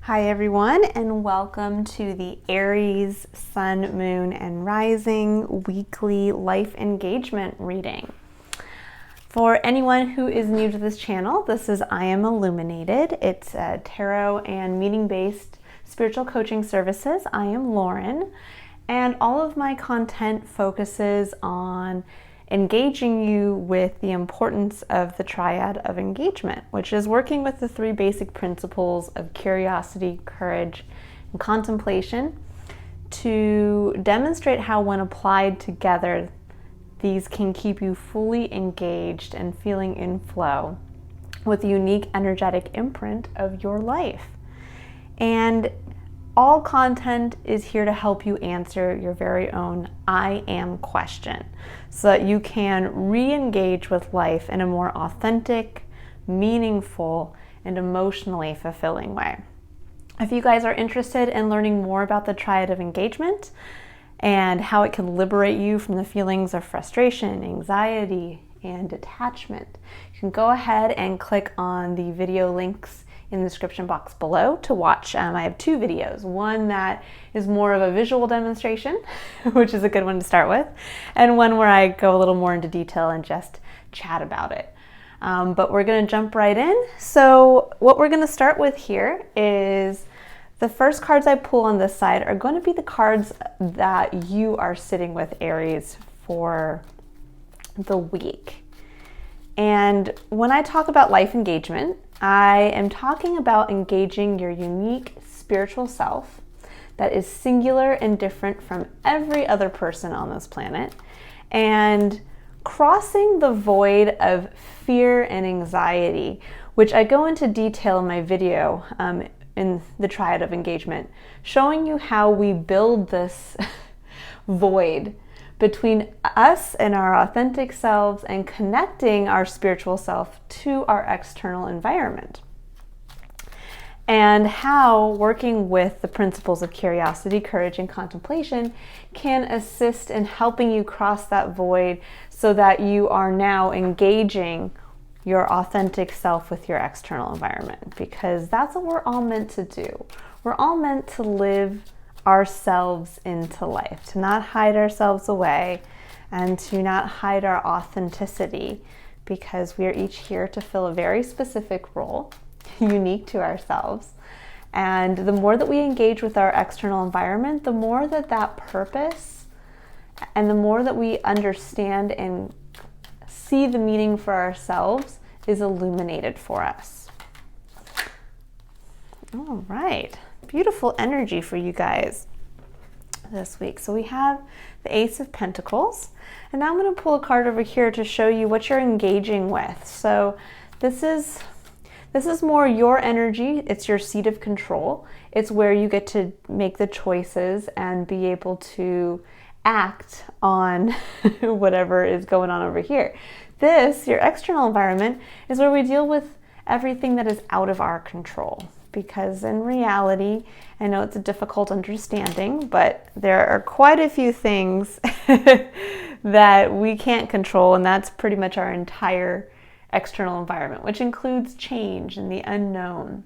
Hi everyone, and welcome to the Aries Sun, Moon, and Rising weekly life engagement reading. For anyone who is new to this channel, this is I Am Illuminated. It's a tarot and meaning-based spiritual coaching services. I am Lauren, and all of my content focuses on engaging you with the importance of the Triad of Engagement, which is working with the three basic principles of curiosity, courage, and contemplation to demonstrate how, when applied together, these can keep you fully engaged and feeling in flow with the unique energetic imprint of your life. And all content is here to help you answer your very own I am question so that you can re-engage with life in a more authentic, meaningful, and emotionally fulfilling way. If you guys are interested in learning more about the Triad of Engagement and how it can liberate you from the feelings of frustration, anxiety, and attachment, you can go ahead and click on the video links in the description box below to watch. I have two videos, one that is more of a visual demonstration, which is a good one to start with, and one where I go a little more into detail and just chat about it. But we're going to jump right in. So what we're going to start with here is the first cards I pull on this side are going to be the cards that you are sitting with, Aries, for the week. And when I talk about life engagement, I am talking about engaging your unique spiritual self that is singular and different from every other person on this planet, and crossing the void of fear and anxiety, which I go into detail in my video in the Triad of Engagement, showing you how we build this void between us and our authentic selves and connecting our spiritual self to our external environment. And how working with the principles of curiosity, courage, and contemplation can assist in helping you cross that void so that you are now engaging your authentic self with your external environment, because that's what we're all meant to do. We're all meant to live ourselves into life, to not hide ourselves away and to not hide our authenticity, because we are each here to fill a very specific role unique to ourselves. And the more that we engage with our external environment, the more that purpose and the more that we understand and see the meaning for ourselves is illuminated for us. All right. Beautiful energy for you guys this week. So we have the Ace of Pentacles, and now I'm going to pull a card over here to show you what you're engaging with. So this is more your energy. It's your seat of control. It's where you get to make the choices and be able to act on whatever is going on over here. This, your external environment, is where we deal with everything that is out of our control. Because in reality, I know it's a difficult understanding, but there are quite a few things that we can't control, and that's pretty much our entire external environment, which includes change and the unknown.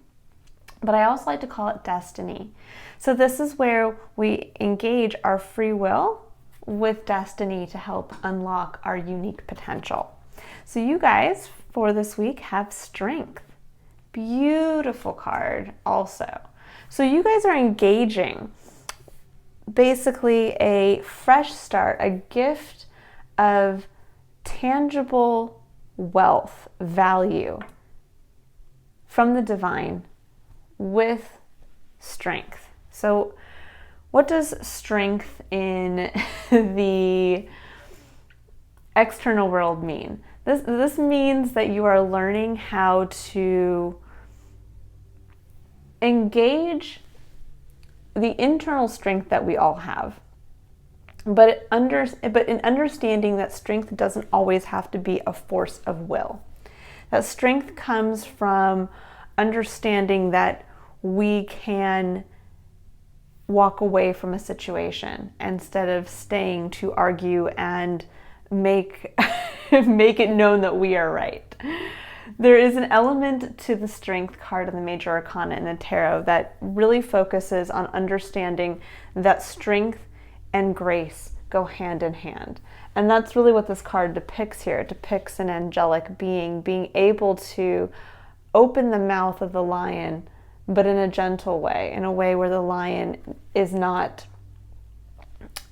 But I also like to call it destiny. So this is where we engage our free will with destiny to help unlock our unique potential. So you guys, for this week, have strength. Beautiful card also. So you guys are engaging basically a fresh start, a gift of tangible wealth, value from the divine with strength. So what does strength in the external world mean? This means that you are learning how to engage the internal strength that we all have, but in understanding that strength doesn't always have to be a force of will. That strength comes from understanding that we can walk away from a situation instead of staying to argue and make it known that we are right. There is an element to the Strength card in the Major Arcana in the Tarot that really focuses on understanding that strength and grace go hand in hand. And that's really what this card depicts here. It depicts an angelic being able to open the mouth of the lion, but in a gentle way, in a way where the lion is not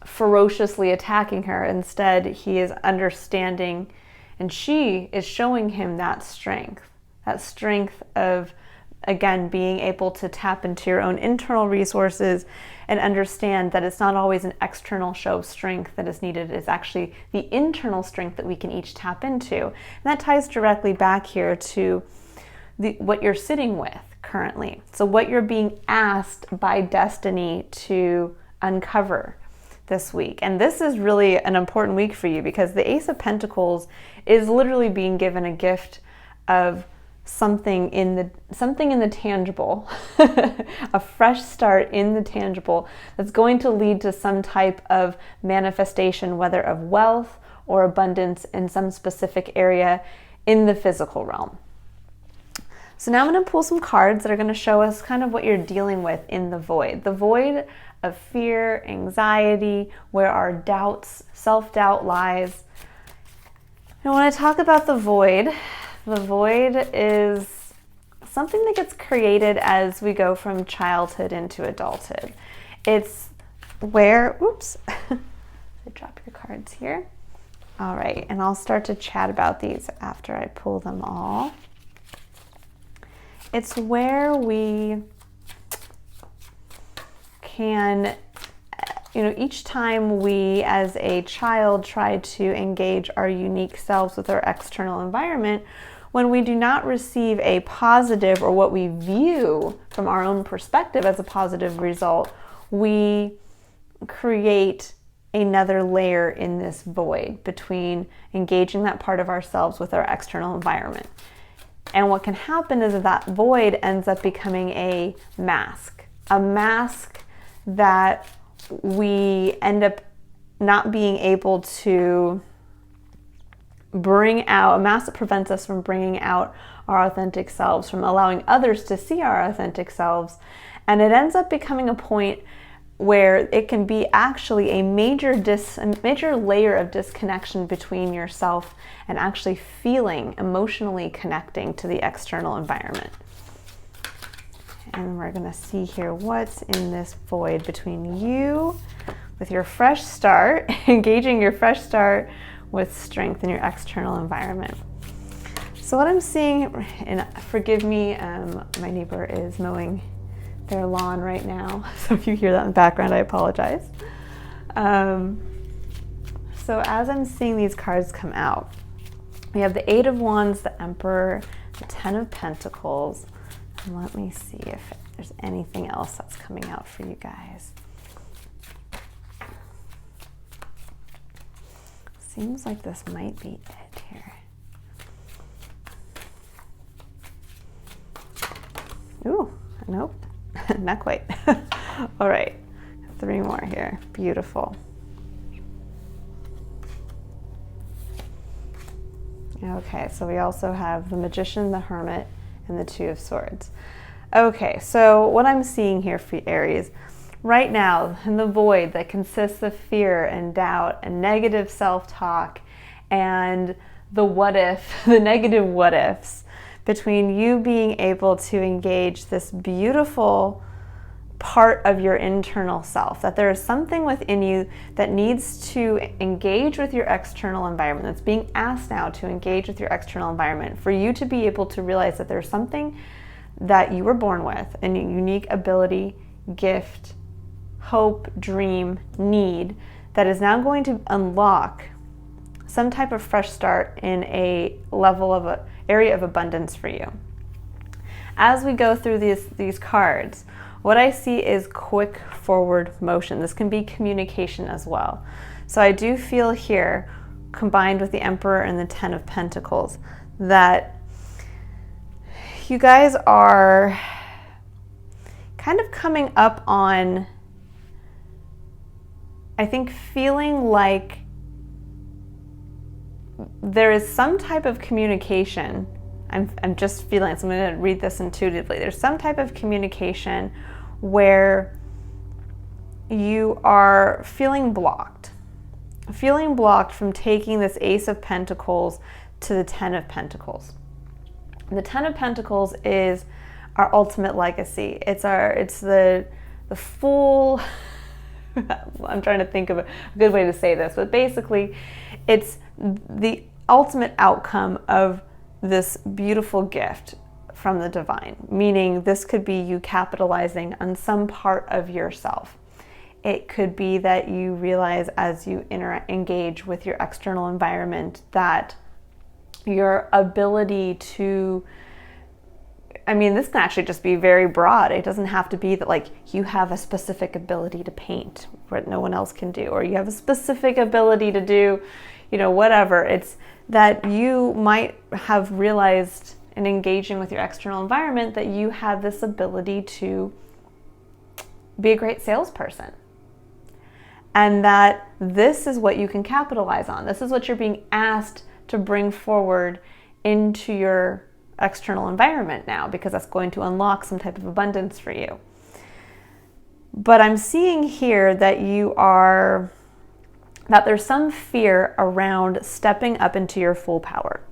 ferociously attacking her. Instead, he is understanding, and she is showing him that strength of, again, being able to tap into your own internal resources and understand that it's not always an external show of strength that is needed. It's actually the internal strength that we can each tap into. And that ties directly back here to what you're sitting with currently. So what you're being asked by destiny to uncover this week. And this is really an important week for you because the Ace of Pentacles is literally being given a gift of something in the tangible, a fresh start in the tangible that's going to lead to some type of manifestation, whether of wealth or abundance in some specific area in the physical realm. So now I'm going to pull some cards that are going to show us kind of what you're dealing with in the void of fear, anxiety, where our doubts, self-doubt lies. And when I talk about the void is something that gets created as we go from childhood into adulthood. It's where, oops, I drop your cards here. All right, and I'll start to chat about these after I pull them all. It's where we can, each time we as a child try to engage our unique selves with our external environment, when we do not receive a positive or what we view from our own perspective as a positive result, we create another layer in this void between engaging that part of ourselves with our external environment. And what can happen is that void ends up becoming a mask that we end up not being able to bring out, a mask that prevents us from bringing out our authentic selves, from allowing others to see our authentic selves. And it ends up becoming a point where it can be actually a major layer of disconnection between yourself and actually feeling, emotionally connecting to the external environment. And we're going to see here what's in this void between you with your fresh start, engaging your fresh start with strength in your external environment. So what I'm seeing, and forgive me, my neighbor is mowing their lawn right now, so if you hear that in the background, I apologize. So as I'm seeing these cards come out, we have the Eight of Wands, the Emperor, the Ten of Pentacles, and let me see if there's anything else that's coming out for you guys. Seems like this might be it here. Ooh, nope, not quite. All right, 3 more here. Beautiful. Okay, so we also have the Magician, the Hermit, and the Two of Swords. Okay, so what I'm seeing here for Aries, right now, in the void that consists of fear and doubt and negative self-talk and the what if, the negative what ifs, between you being able to engage this beautiful part of your internal self, that there is something within you that needs to engage with your external environment, that's being asked now to engage with your external environment, for you to be able to realize that there's something that you were born with, a unique ability, gift, hope, dream, need, that is now going to unlock some type of fresh start in a level of an area of abundance for you. As we go through these cards, what I see is quick forward motion. This can be communication as well. So I do feel here, combined with the Emperor and the Ten of Pentacles, that you guys are kind of coming up on, I think, feeling like there is some type of communication I'm just feeling it, so I'm going to read this intuitively. There's some type of communication where you are feeling blocked from taking this Ace of Pentacles to the Ten of Pentacles. The Ten of Pentacles is our ultimate legacy. It's the full, I'm trying to think of a good way to say this, but basically it's the ultimate outcome of this beautiful gift from the divine, meaning this could be you capitalizing on some part of yourself. It could be that you realize as you engage with your external environment that your ability to, I mean, this can actually just be very broad. It doesn't have to be that like you have a specific ability to paint what no one else can do, or you have a specific ability to do, whatever. It's that you might have realized in engaging with your external environment that you have this ability to be a great salesperson. And that this is what you can capitalize on. This is what you're being asked to bring forward into your external environment now, because that's going to unlock some type of abundance for you. But I'm seeing here that there's some fear around stepping up into your full power.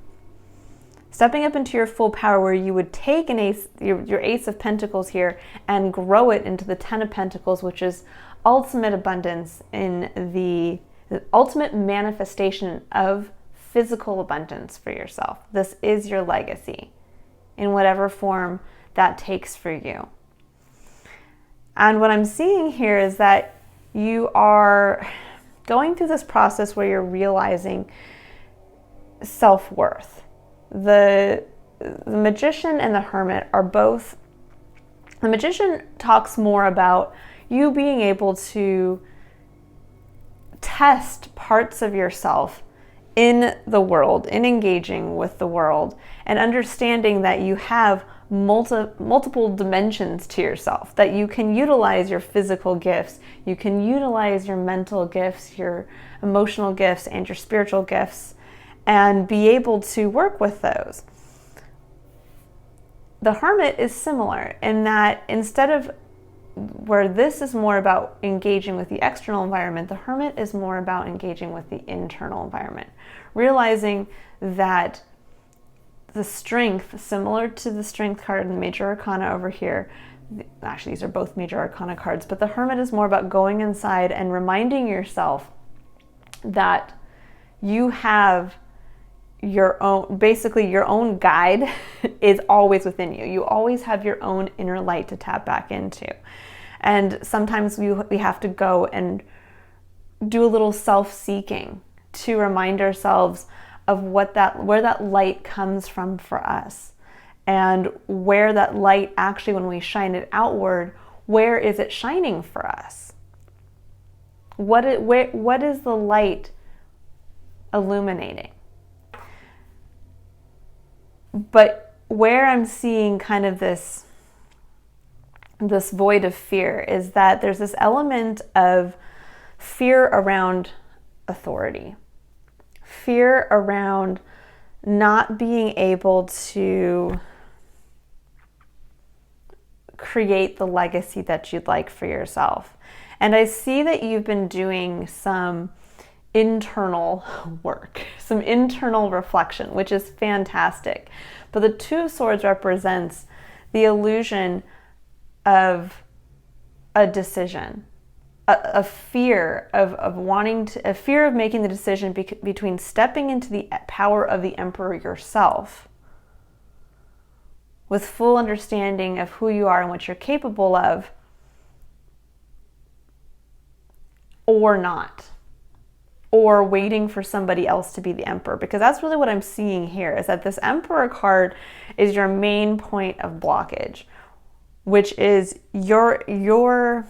Stepping up into your full power, where you would take your Ace of Pentacles here and grow it into the Ten of Pentacles, which is ultimate abundance in the ultimate manifestation of physical abundance for yourself. This is your legacy in whatever form that takes for you. And what I'm seeing here is that you are going through this process where you're realizing self-worth. The Magician and the Hermit are both, the Magician talks more about you being able to test parts of yourself in the world, in engaging with the world, and understanding that you have multiple dimensions to yourself, that you can utilize your physical gifts, you can utilize your mental gifts, your emotional gifts, and your spiritual gifts, and be able to work with those. The Hermit is similar in that instead of where this is more about engaging with the external environment, the Hermit is more about engaging with the internal environment. Realizing that the strength, similar to the Strength card in the Major Arcana over here, actually these are both Major Arcana cards, but the Hermit is more about going inside and reminding yourself that you have your own, basically your own guide is always within you. You always have your own inner light to tap back into. And sometimes we have to go and do a little self-seeking to remind ourselves of where that light comes from for us, and where that light actually, when we shine it outward, where is it shining for us? What is the light illuminating? But where I'm seeing kind of this void of fear is that there's this element of fear around authority, fear around not being able to create the legacy that you'd like for yourself. And I see that you've been doing some internal work, some internal reflection, which is fantastic. But the Two of Swords represents the illusion of a decision, a fear of wanting to, a fear of making the decision between stepping into the power of the Emperor yourself with full understanding of who you are and what you're capable of, or not, or waiting for somebody else to be the Emperor. Because that's really what I'm seeing here, is that this Emperor card is your main point of blockage, which is your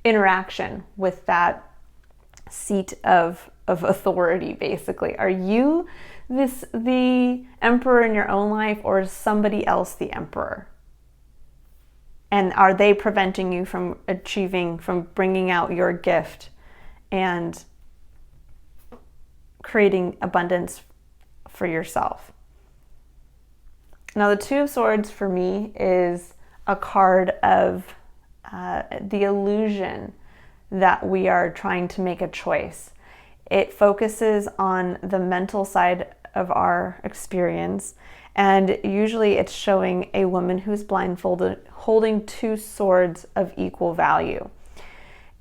interaction with that seat of authority, basically. Are you the Emperor in your own life, or is somebody else the Emperor? And are they preventing you from bringing out your gift and creating abundance for yourself? Now, the Two of Swords for me is a card of the illusion that we are trying to make a choice. It focuses on the mental side of our experience, and usually it's showing a woman who's blindfolded holding two swords of equal value.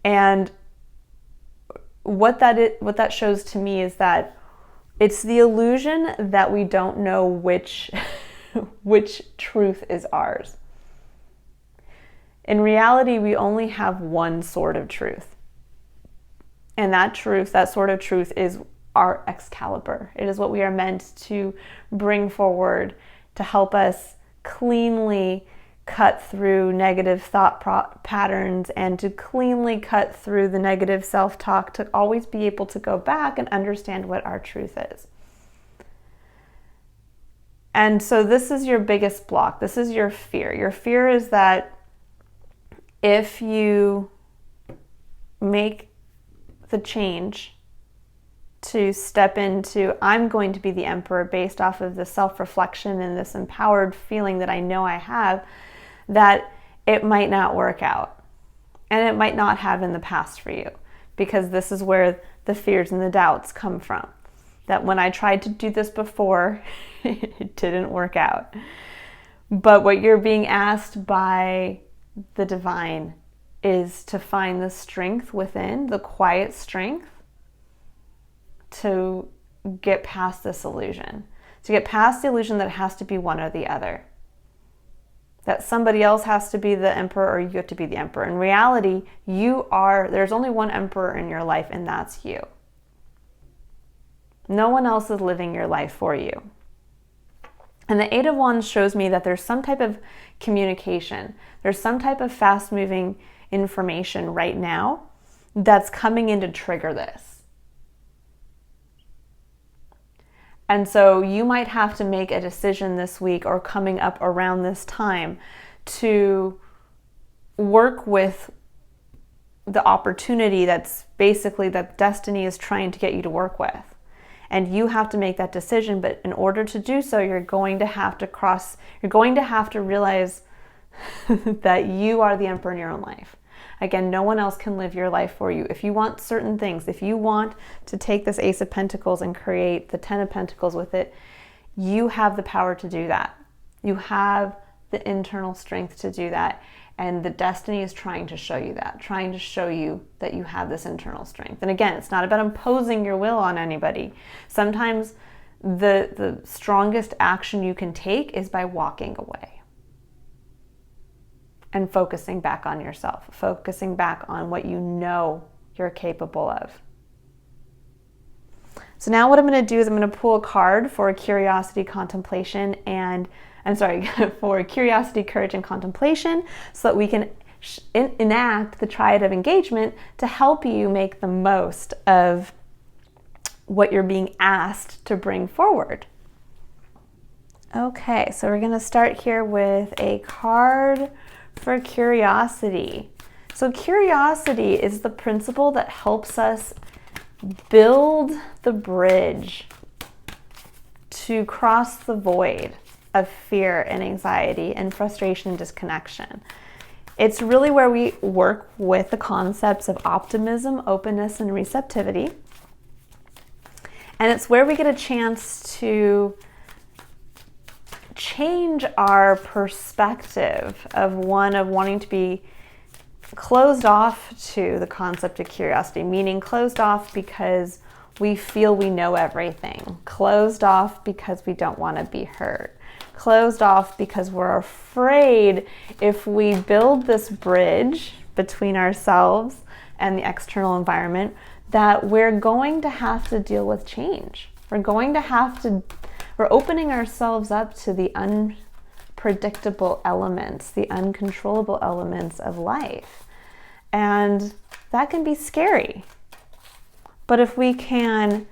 And what that shows to me is that it's the illusion that we don't know which truth is ours. In reality, we only have one sword of truth. And that sword of truth is our Excalibur. It is what we are meant to bring forward to help us cleanly cut through negative thought patterns and to cleanly cut through the negative self-talk, to always be able to go back and understand what our truth is. And so this is your biggest block. This is your fear. Your fear is that if you make the change to step into, I'm going to be the emperor based off of the self-reflection and this empowered feeling that I know I have, that it might not work out. And it might not have in the past for you, because this is where the fears and the doubts come from. That when I tried to do this before, it didn't work out. But what you're being asked by the divine is to find the strength within, the quiet strength, to get past this illusion. To get past the illusion that it has to be one or the other. That somebody else has to be the emperor or you have to be the emperor. In reality, there's only one emperor in your life, and that's you. No one else is living your life for you. And the Eight of Wands shows me that there's some type of communication. There's some type of fast-moving information right now that's coming in to trigger this. And so you might have to make a decision this week or coming up around this time to work with the opportunity that's basically that destiny is trying to get you to work with. And you have to make that decision, but in order to do so, you're going to have to realize that you are the emperor in your own life. Again, no one else can live your life for you. If you want certain things, if you want to take this Ace of Pentacles and create the Ten of Pentacles with it, you have the power to do that. You have the internal strength to do that. And the destiny is trying to show you that, trying to show you that you have this internal strength. And again, it's not about imposing your will on anybody. Sometimes the strongest action you can take is by walking away and focusing back on yourself, focusing back on what you know you're capable of. So now what I'm going to do is I'm going to pull a card for curiosity, contemplation, for curiosity, courage, and contemplation, so that we can enact the Triad of Engagement to help you make the most of what you're being asked to bring forward. Okay, so we're going to start here with a card for curiosity. So curiosity is the principle that helps us build the bridge to cross the void of fear and anxiety and frustration and disconnection. It's really where we work with the concepts of optimism, openness, and receptivity. And it's where we get a chance to change our perspective of wanting to be closed off to the concept of curiosity, meaning closed off because we feel we know everything, closed off because we don't want to be hurt, closed off because we're afraid if we build this bridge between ourselves and the external environment that we're going to have to deal with change. We're opening ourselves up to the unpredictable elements, the uncontrollable elements of life. And that can be scary. But if we can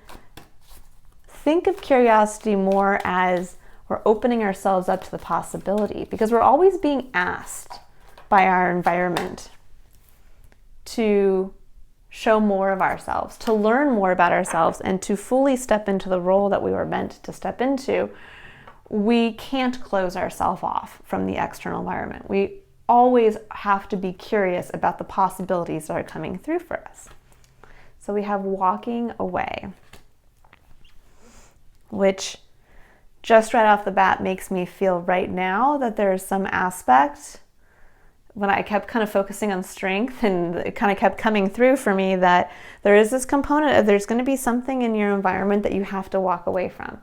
think of curiosity more as we're opening ourselves up to the possibility, because we're always being asked by our environment to show more of ourselves, to learn more about ourselves, and to fully step into the role that we were meant to step into. we can't close ourselves off from the external environment. We always have to be curious about the possibilities that are coming through for us. So we have walking away, which just right off the bat makes me feel right now that there's some aspect, when I kept kind of focusing on strength, and it kind of kept coming through for me, that there is this component of there's going to be something in your environment that you have to walk away from.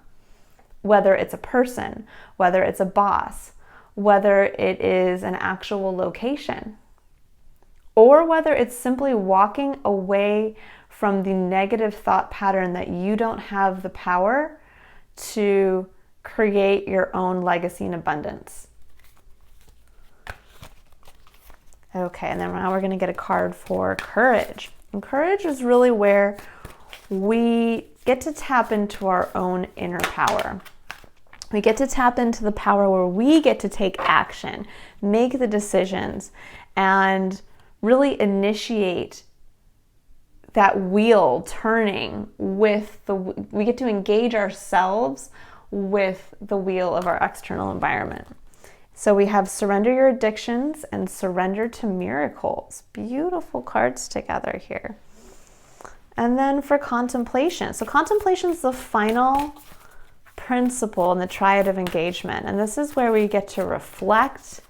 Whether it's a person, whether it's a boss, whether it is an actual location, or whether it's simply walking away from the negative thought pattern that you don't have the power to create your own legacy and abundance. Okay, and then now we're going to get a card for courage. And courage is really where we get to tap into our own inner power. We get to tap into the power where we get to take action, make the decisions, and really initiate that wheel turning with we get to engage ourselves with the wheel of our external environment. So we have surrender your addictions and surrender to miracles. Beautiful cards together here. And then for contemplation. So contemplation is the final principle in the Triad of Engagement. And this is where we get to reflect,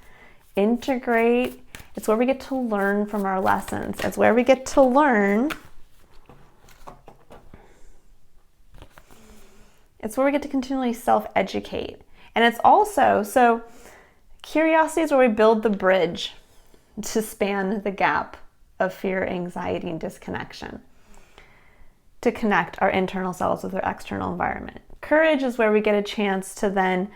integrate. It's where we get to learn from our lessons. It's where we get to learn. It's where we get to continually self-educate. And it's also, so curiosity is where we build the bridge to span the gap of fear, anxiety, and disconnection, to connect our internal selves with our external environment. Courage is where we get a chance to then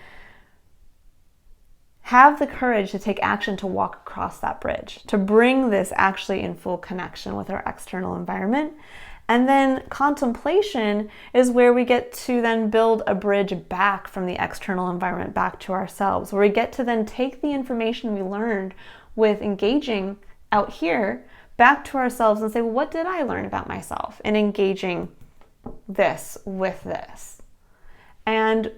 have the courage to take action to walk across that bridge, to bring this actually in full connection with our external environment. And then contemplation is where we get to then build a bridge back from the external environment back to ourselves, where we get to then take the information we learned with engaging out here back to ourselves and say, well, what did I learn about myself in engaging this with this? And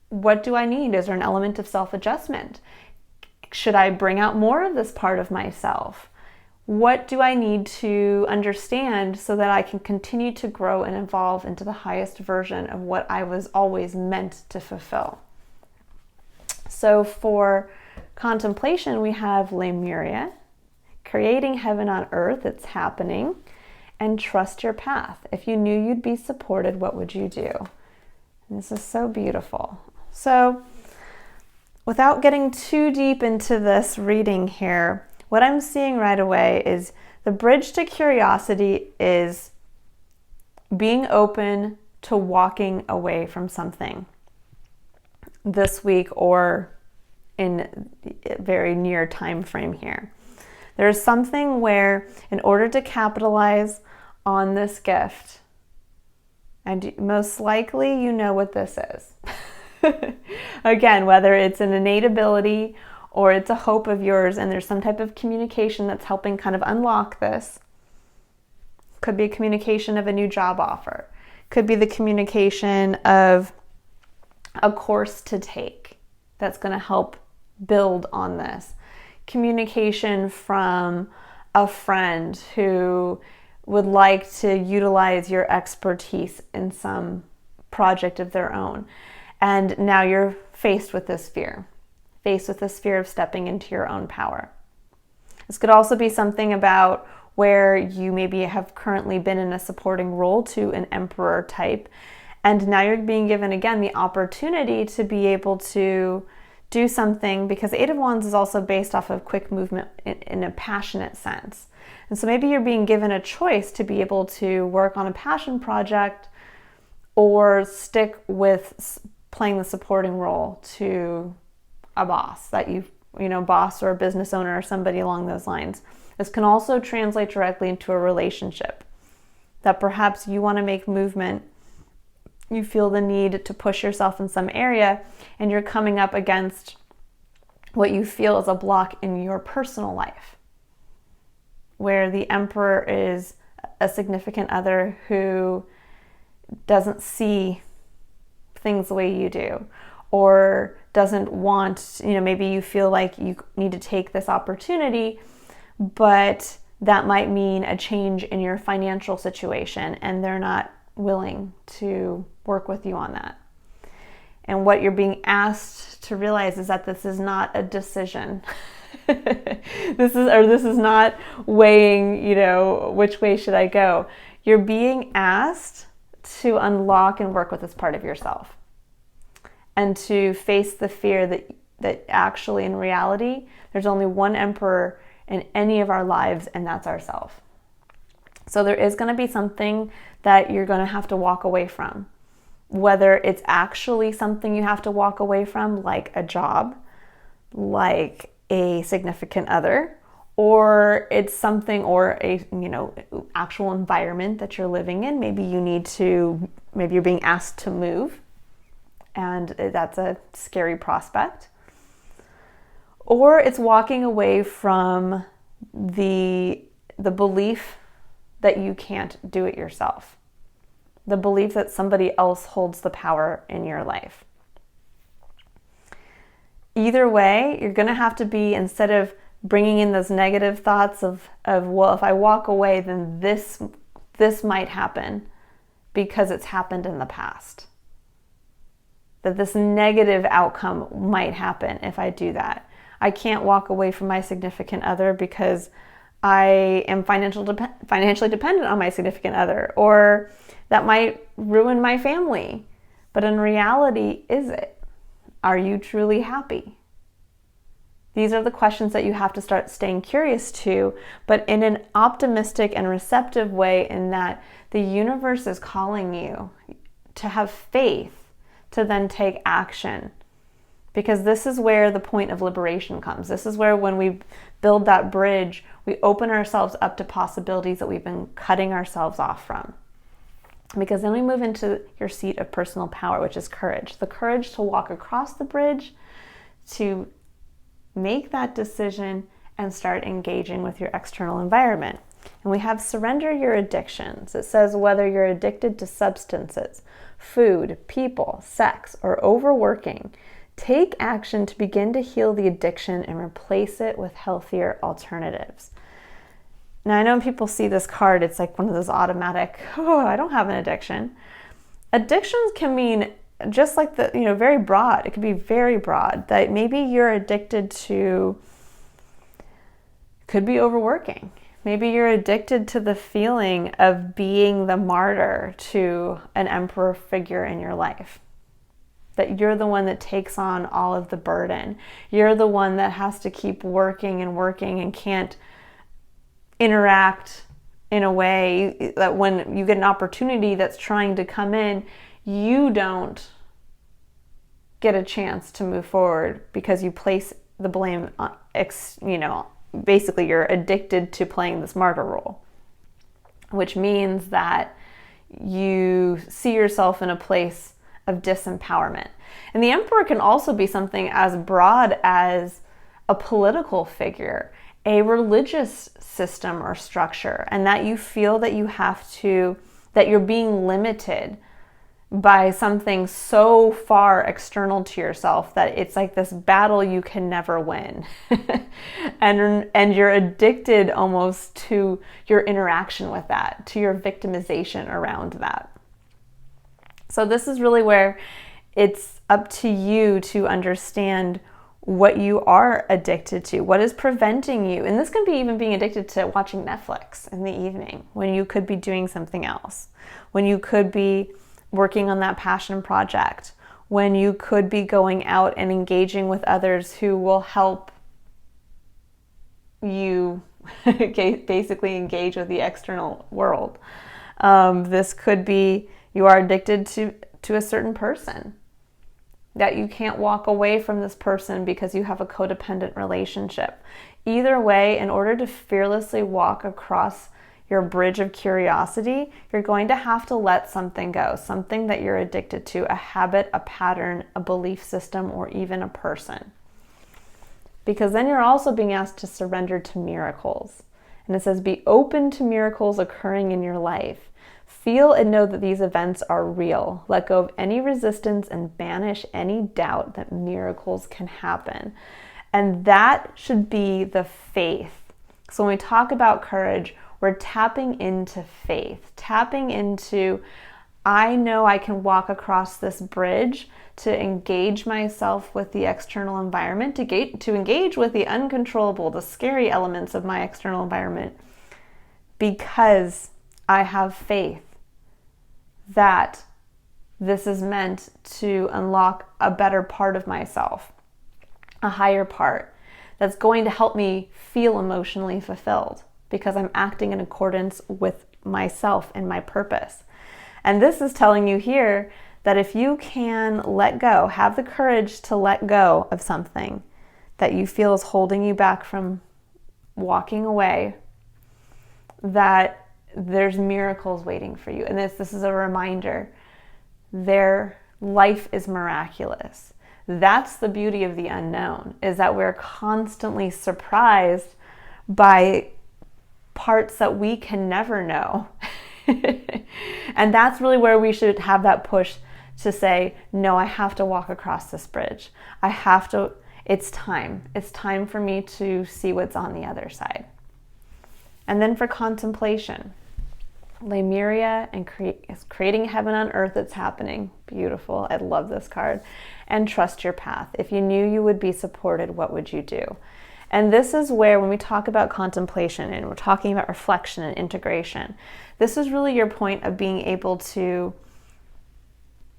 what do I need? Is there an element of self-adjustment? Should I bring out more of this part of myself? What do I need to understand so that I can continue to grow and evolve into the highest version of what I was always meant to fulfill? So for contemplation, we have Lemuria, creating heaven on earth, it's happening, and trust your path. If you knew you'd be supported, what would you do? And this is so beautiful. So without getting too deep into this reading here, what I'm seeing right away is the bridge to curiosity is being open to walking away from something this week or in a very near time frame here. There's something where in order to capitalize on this gift, and most likely you know what this is. Again, whether it's an innate ability or it's a hope of yours and there's some type of communication that's helping kind of unlock this. Could be a communication of a new job offer. Could be the communication of a course to take that's going to help build on this. Communication from a friend who would like to utilize your expertise in some project of their own. And now you're faced with this fear of stepping into your own power. This could also be something about where you maybe have currently been in a supporting role to an emperor type, and now you're being given again the opportunity to be able to do something, because Eight of Wands is also based off of quick movement in a passionate sense. And so maybe you're being given a choice to be able to work on a passion project or stick with playing the supporting role to a boss that boss or a business owner or somebody along those lines. This can also translate directly into a relationship that perhaps you want to make movement. You feel the need to push yourself in some area and you're coming up against what you feel is a block in your personal life, where the emperor is a significant other who doesn't see things the way you do, or doesn't want, maybe you feel like you need to take this opportunity, but that might mean a change in your financial situation and they're not willing to work with you on that. And what you're being asked to realize is that this is not a decision. This is not weighing, which way should I go? You're being asked to unlock and work with this part of yourself and to face the fear that actually in reality, there's only one emperor in any of our lives, and that's ourself. So there is going to be something that you're going to have to walk away from. Whether it's actually something you have to walk away from, like a job, like a significant other, or it's something, or a actual environment that you're living in. Maybe you're being asked to move, and that's a scary prospect. Or it's walking away from the belief that you can't do it yourself. The belief that somebody else holds the power in your life. Either way, you're going to have to be, instead of bringing in those negative thoughts of well, if I walk away, then this might happen because it's happened in the past. That this negative outcome might happen if I do that. I can't walk away from my significant other because I am financially dependent on my significant other, or that might ruin my family. But in reality, is it? Are you truly happy? These are the questions that you have to start staying curious to, but in an optimistic and receptive way, in that the universe is calling you to have faith, to then take action. Because this is where the point of liberation comes. This is where, when we build that bridge, we open ourselves up to possibilities that we've been cutting ourselves off from. Because then we move into your seat of personal power, which is courage. The courage to walk across the bridge, to make that decision and start engaging with your external environment. And we have surrender your addictions. It says whether you're addicted to substances, food, people, sex, or overworking, take action to begin to heal the addiction and replace it with healthier alternatives. Now, I know when people see this card, it's like one of those automatic, I don't have an addiction. Addictions can mean just like very broad. It could be very broad, that maybe you're addicted to, could be overworking. Maybe you're addicted to the feeling of being the martyr to an emperor figure in your life. That you're the one that takes on all of the burden. You're the one that has to keep working and can't interact in a way that when you get an opportunity that's trying to come in, you don't get a chance to move forward because you place the blame on, basically you're addicted to playing this martyr role, which means that you see yourself in a place of disempowerment. And the emperor can also be something as broad as a political figure, a religious system or structure, and that you feel that that you're being limited by something so far external to yourself that it's like this battle you can never win. and you're addicted almost to your interaction with that, to your victimization around that. So this is really where it's up to you to understand what you are addicted to, what is preventing you. And this can be even being addicted to watching Netflix in the evening when you could be doing something else, when you could be working on that passion project, when you could be going out and engaging with others who will help you basically engage with the external world. This could be you are addicted to a certain person, that you can't walk away from this person because you have a codependent relationship. Either way, in order to fearlessly walk across your bridge of curiosity, you're going to have to let something go, something that you're addicted to, a habit, a pattern, a belief system, or even a person. Because then you're also being asked to surrender to miracles. And it says, be open to miracles occurring in your life. Feel and know that these events are real. Let go of any resistance and banish any doubt that miracles can happen. And that should be the faith. So when we talk about courage, we're tapping into faith, tapping into, I know I can walk across this bridge to engage myself with the external environment, to engage with the uncontrollable, the scary elements of my external environment, because I have faith that this is meant to unlock a better part of myself, a higher part that's going to help me feel emotionally fulfilled because I'm acting in accordance with myself and my purpose. And this is telling you here that if you can let go, have the courage to let go of something that you feel is holding you back from walking away, that there's miracles waiting for you. And this is a reminder. Their life is miraculous. That's the beauty of the unknown, is that we're constantly surprised by parts that we can never know. And that's really where we should have that push to say, no, I have to walk across this bridge. It's time. It's time for me to see what's on the other side. And then for contemplation, Lemuria and creating heaven on earth, it's happening. Beautiful. I love this card. And trust your path. If you knew you would be supported, what would you do? And this is where, when we talk about contemplation and we're talking about reflection and integration, this is really your point of being able to,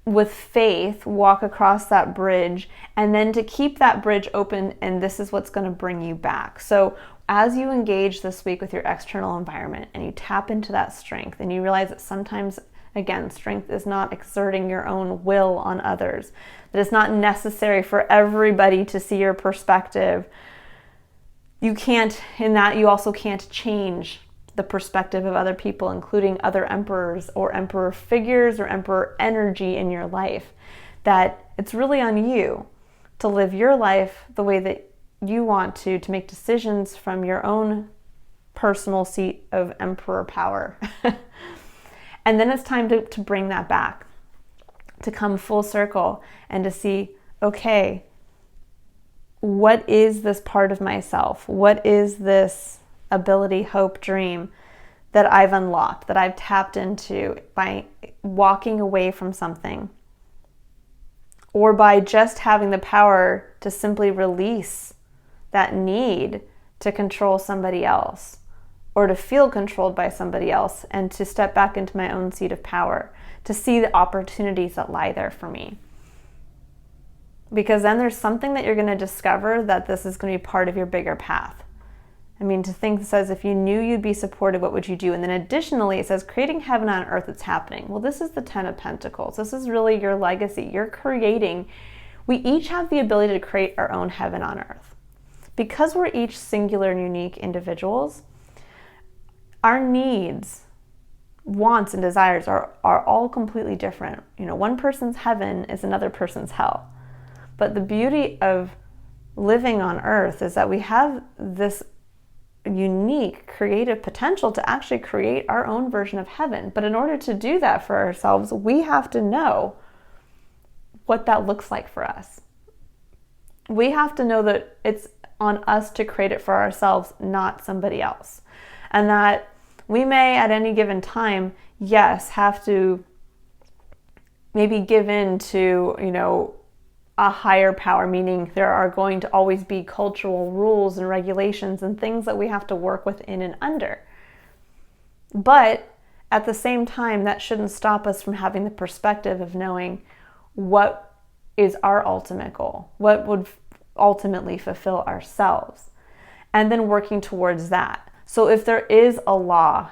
with faith, walk across that bridge, and then to keep that bridge open, and this is what's going to bring you back. So as you engage this week with your external environment and you tap into that strength and you realize that sometimes, again, strength is not exerting your own will on others, that it's not necessary for everybody to see your perspective. You can't, in that, you also can't change the perspective of other people, including other emperors or emperor figures or emperor energy in your life. That it's really on you to live your life the way that you want to make decisions from your own personal seat of emperor power. And then it's time to bring that back, to come full circle and to see, okay, what is this part of myself? What is this ability, hope, dream that I've unlocked, that I've tapped into by walking away from something, or by just having the power to simply release that need to control somebody else or to feel controlled by somebody else, and to step back into my own seat of power, to see the opportunities that lie there for me. Because then there's something that you're going to discover that this is going to be part of your bigger path. I mean, to think, it says, if you knew you'd be supported, what would you do? And then additionally, it says, creating heaven on earth, it's happening. Well, this is the 10 of Pentacles. This is really your legacy. You're creating. We each have the ability to create our own heaven on earth. Because we're each singular and unique individuals, our needs, wants, and desires are all completely different. You know, one person's heaven is another person's hell. But the beauty of living on earth is that we have this unique creative potential to actually create our own version of heaven. But in order to do that for ourselves, we have to know what that looks like for us. We have to know that it's on us to create it for ourselves, not somebody else. And that we may at any given time, yes, have to maybe give in to, a higher power, meaning there are going to always be cultural rules and regulations and things that we have to work within and under. But at the same time, that shouldn't stop us from having the perspective of knowing what is our ultimate goal, what would ultimately fulfill ourselves, and then working towards that. So if there is a law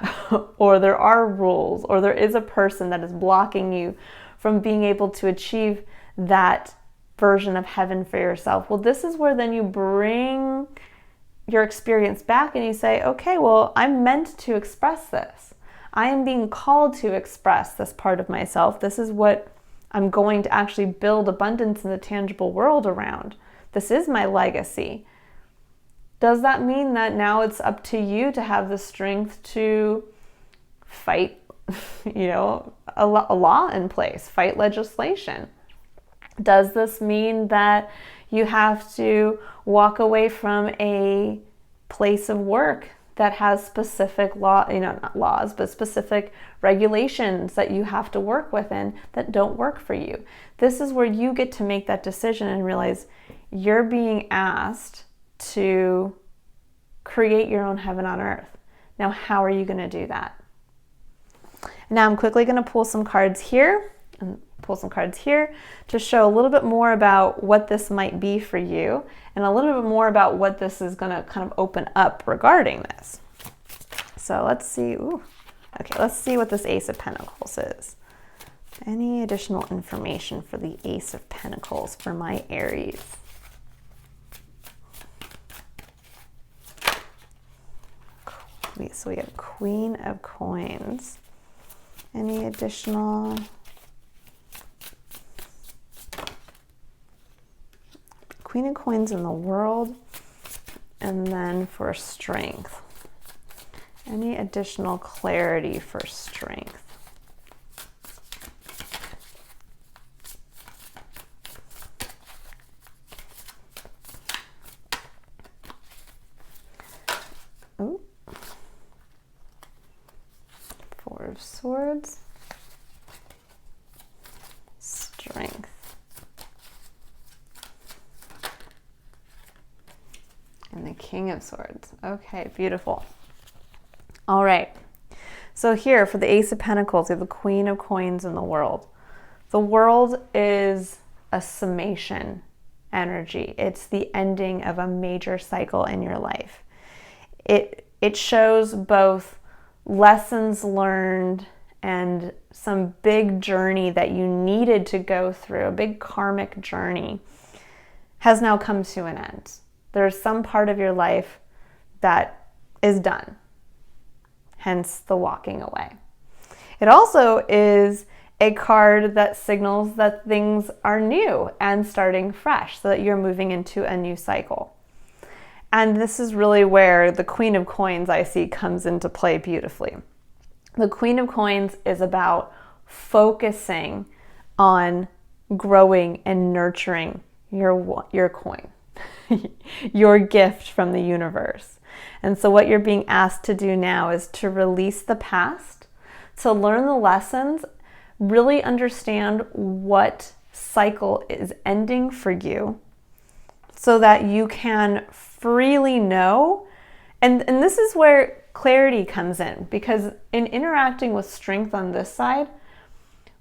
or there are rules or there is a person that is blocking you from being able to achieve that version of heaven for yourself, well, this is where then you bring your experience back and you say, okay, well, I'm meant to express this. I am being called to express this part of myself. This is what I'm going to actually build abundance in the tangible world around. This is my legacy. Does that mean that now it's up to you to have the strength to fight a law in place, fight legislation? Does this mean that you have to walk away from a place of work that has specific not laws, but specific regulations that you have to work within that don't work for you? This is where you get to make that decision and realize you're being asked to create your own heaven on earth. Now, how are you going to do that? Now, I'm quickly going to pull some cards here and pull some cards here to show a little bit more about what this might be for you and a little bit more about what this is going to kind of open up regarding this. So let's see. Let's see what this Ace of Pentacles is. Any additional information for the Ace of Pentacles for my Aries? So we have Queen of Coins. Any additional? Queen of Coins in the World. And then for strength. Any additional clarity for strength? Ooh. Four of Swords. Strength. And the King of Swords. Okay, beautiful. All right. So here for the Ace of Pentacles, we have the Queen of Coins in the World. The World is a summation energy. It's the ending of a major cycle in your life. It shows both lessons learned and some big journey that you needed to go through, a big karmic journey, has now come to an end. There's some part of your life that is done, hence the walking away. It also is a card that signals that things are new and starting fresh, so that you're moving into a new cycle. And this is really where the Queen of Coins, I see, comes into play beautifully. The Queen of Coins is about focusing on growing and nurturing your coin, your gift from the universe. And so what you're being asked to do now is to release the past, to learn the lessons, really understand what cycle is ending for you, so that you can freely know. And this is where clarity comes in, because in interacting with strength on this side,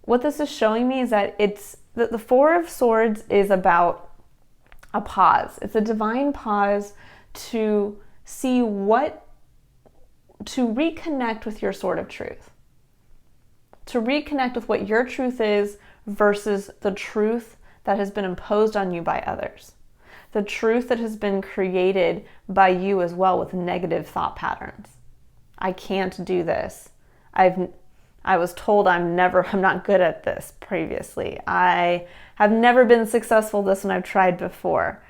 what this is showing me is that it's that the Four of Swords is about a pause. It's a divine pause to see to reconnect with your sword of truth, to reconnect with what your truth is versus the truth that has been imposed on you by others, the truth that has been created by you as well with negative thought patterns. I can't do this. I was told I'm not good at this previously. I have never been successful at this when I've tried before.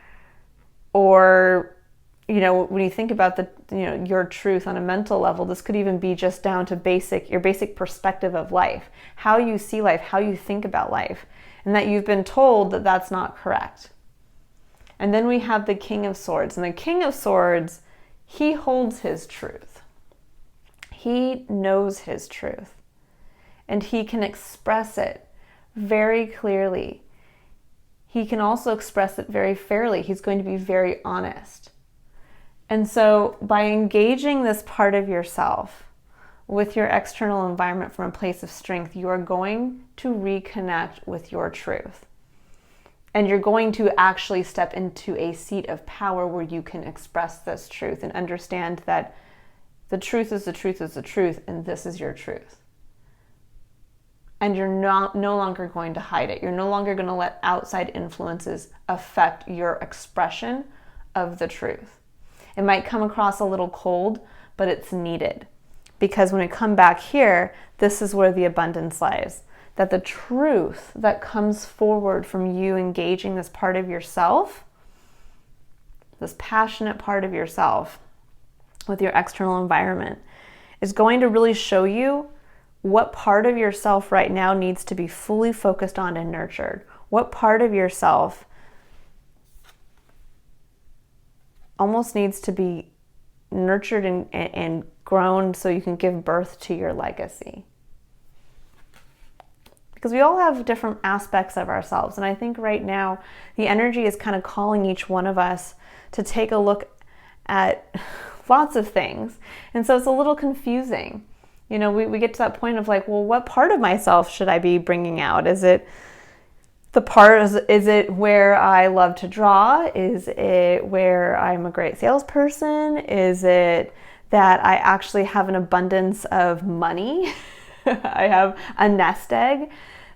Or, when you think about your truth on a mental level, this could even be just down to your basic perspective of life, how you see life, how you think about life, and that you've been told that that's not correct. And then we have the King of Swords. And the King of Swords, he holds his truth. He knows his truth. And he can express it very clearly. He can also express it very fairly. He's going to be very honest. And so by engaging this part of yourself with your external environment from a place of strength, you are going to reconnect with your truth. And you're going to actually step into a seat of power where you can express this truth and understand that the truth is the truth is the truth, and this is your truth. And you're no longer going to hide it. You're no longer going to let outside influences affect your expression of the truth. It might come across a little cold, but it's needed. Because when we come back here, this is where the abundance lies. That the truth that comes forward from you engaging this part of yourself, this passionate part of yourself with your external environment, is going to really show you what part of yourself right now needs to be fully focused on and nurtured? What part of yourself almost needs to be nurtured and grown so you can give birth to your legacy? Because we all have different aspects of ourselves. And I think right now the energy is kind of calling each one of us to take a look at lots of things. And so it's a little confusing. You know, we get to that point of like, well, what part of myself should I be bringing out? Is it where I love to draw? Is it where I'm a great salesperson? Is it that I actually have an abundance of money? I have a nest egg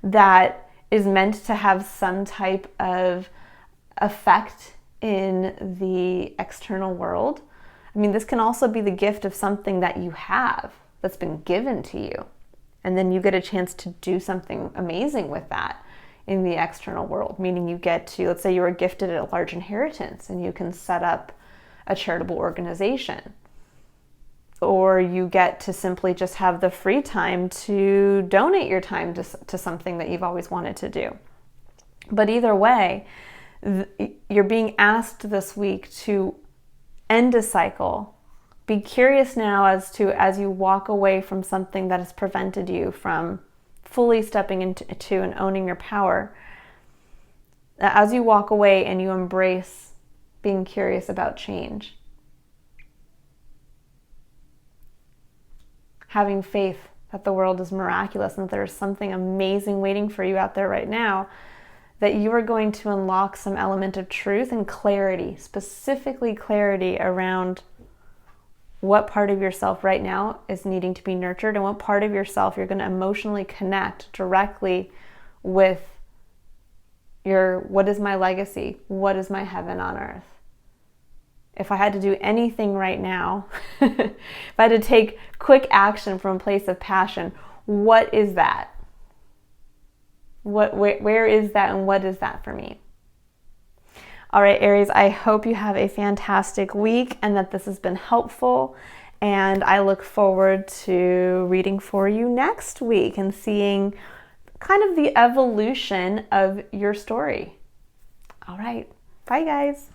that is meant to have some type of effect in the external world. I mean, this can also be the gift of something that you have that's been given to you. And then you get a chance to do something amazing with that in the external world, meaning you get to, let's say you were gifted a large inheritance and you can set up a charitable organization. Or you get to simply just have the free time to donate your time to something that you've always wanted to do. But either way, you're being asked this week to end a cycle. Be curious now as you walk away from something that has prevented you from fully stepping into and owning your power. As you walk away and you embrace being curious about change. Having faith that the world is miraculous and that there's something amazing waiting for you out there right now, that you are going to unlock some element of truth and clarity, specifically clarity around what part of yourself right now is needing to be nurtured and what part of yourself you're going to emotionally connect directly with what is my legacy? What is my heaven on earth? If I had to do anything right now, if I had to take quick action from a place of passion, what is that? Where is that and what is that for me? All right, Aries, I hope you have a fantastic week and that this has been helpful. And I look forward to reading for you next week and seeing kind of the evolution of your story. All right, bye guys.